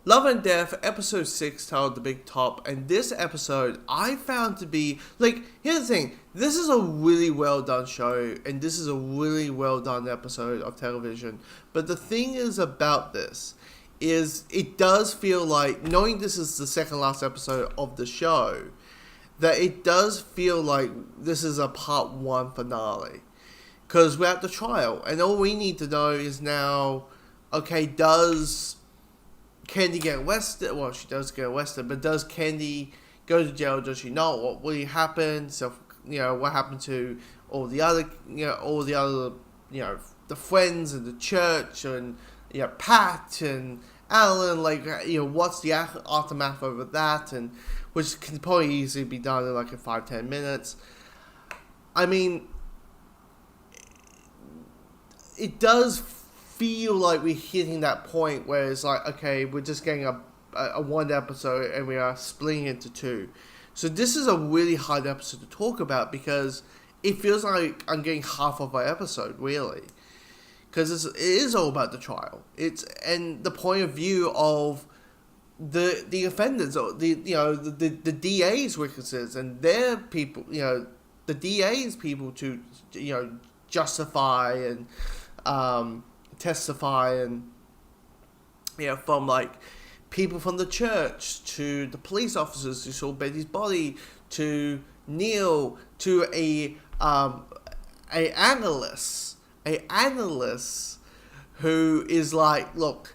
Love and Death, episode 6, titled The Big Top, and this episode I found to be, here's the thing, this is a really well done show, and this is a really well done episode of television, but the thing is about this, is it does feel like, knowing this is the second last episode of the show, that it does feel like this is a part 1 finale, because we're at the trial, and all we need to know is now, okay, does Candy get arrested? Well, she does get arrested, but does Candy go to jail? Does she not? What really happened? So, what happened to all the other, the friends and the church and, Pat and Alan, what's the aftermath over that? And which can probably easily be done in in 5-10 minutes. I mean, it does feel like we're hitting that point where it's like, okay, we're just getting a one episode and we are splitting it into 2. So this is a really hard episode to talk about because it feels like I'm getting half of my episode, really. Because it is all about the trial. And the point of view of the offenders, or the DA's witnesses and their people, the DA's people to, justify and testify, and from people from the church to the police officers who saw Betty's body to Neil to a analyst who is like, look,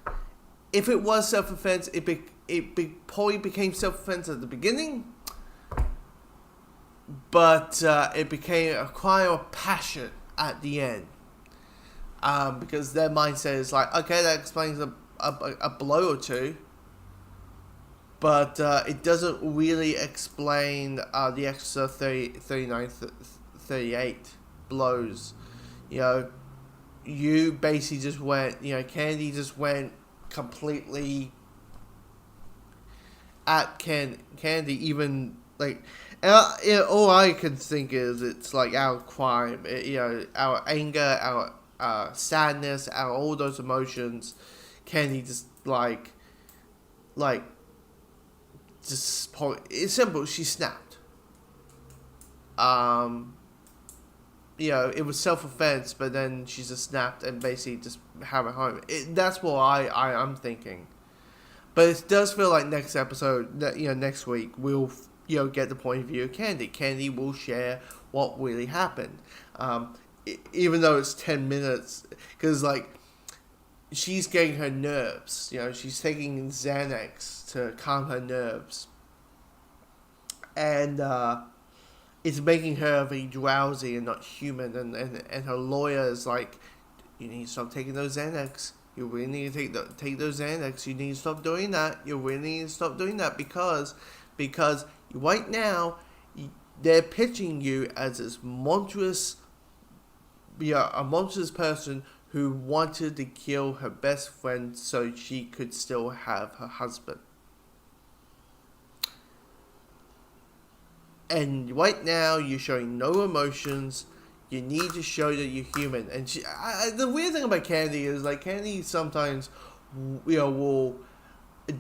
if it was self-defense, it probably became self-defense at the beginning, but it became a crime of passion at the end. Because their mindset is like, okay, that explains a blow or 2, but it doesn't really explain the extra 39, 38 blows. You basically just went, Candy just went completely at Candy, even all I can think is it's our crime, our anger, our sadness, all those emotions. Candy just it's simple. She snapped. It was self-offense, but then she just snapped and basically just have it home. That's what I'm thinking. But it does feel like next episode, next week, we'll get the point of view of Candy. Candy will share what really happened. Even though it's 10 minutes, because she's getting her nerves, she's taking Xanax to calm her nerves, and it's making her very drowsy and not human, and her lawyer is like, you need to stop taking those Xanax, you really need to take those Xanax, you need to stop doing that, you really need to stop doing that, because right now, they're pitching you as this monstrous, a monstrous person who wanted to kill her best friend so she could still have her husband. And right now, you're showing no emotions. You need to show that you're human. And the weird thing about Candy is, Candy sometimes, will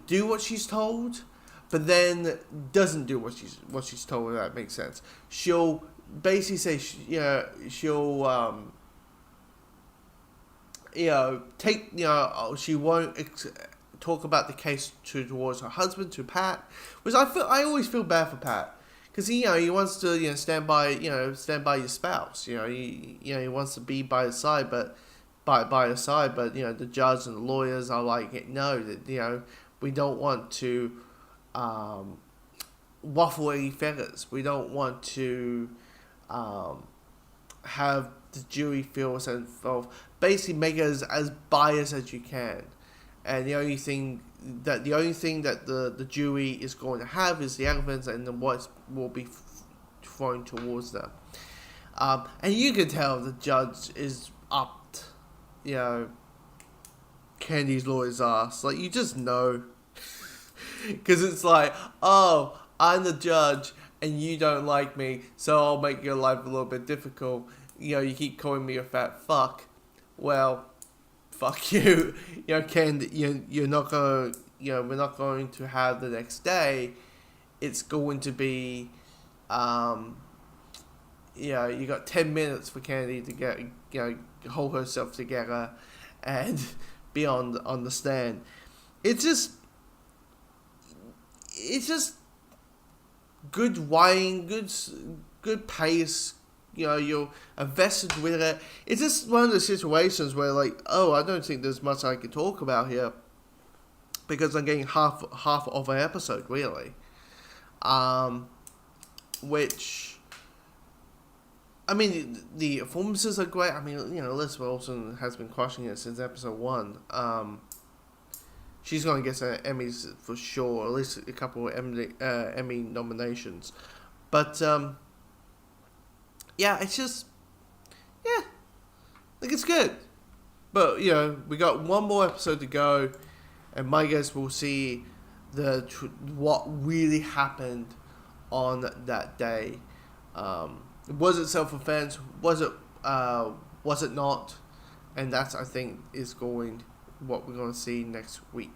do what she's told, but then doesn't do what she's told. If that makes sense. She'll basically say, she'll she won't talk about the case towards her husband, to Pat, which I always feel bad for Pat, because he wants to stand by your spouse, he wants to be by his side, but by his side, but the judge and the lawyers are like, no, that we don't want to ruffle any feathers, we don't want to have the jury feel involved. Basically, make it as biased as you can, and the only thing that the jury is going to have is the evidence and then what will be thrown towards them. And you can tell the judge is upped, Candy's lawyer's ass. You just know, because it's like, oh, I'm the judge and you don't like me, so I'll make your life a little bit difficult. You keep calling me a fat fuck. Well, fuck you. Candy, you're not gonna we're not going to have the next day. It's going to be, you got 10 minutes for Candy to get, hold herself together and be on the stand. It's just good writing, good pace. You're invested with it. It's just one of the situations where, like, I don't think there's much I can talk about here because I'm getting half of an episode, really. Which, I mean, the performances are great. I mean, Elizabeth Olsen has been crushing it since episode 1. She's going to get some Emmys for sure, at least a couple of Emmy nominations. But, it's just, it's good. But, we got one more episode to go, and my guess we'll see what really happened on that day. Was it self-offense? Was it not? And that's, I think, what we're going to see next week.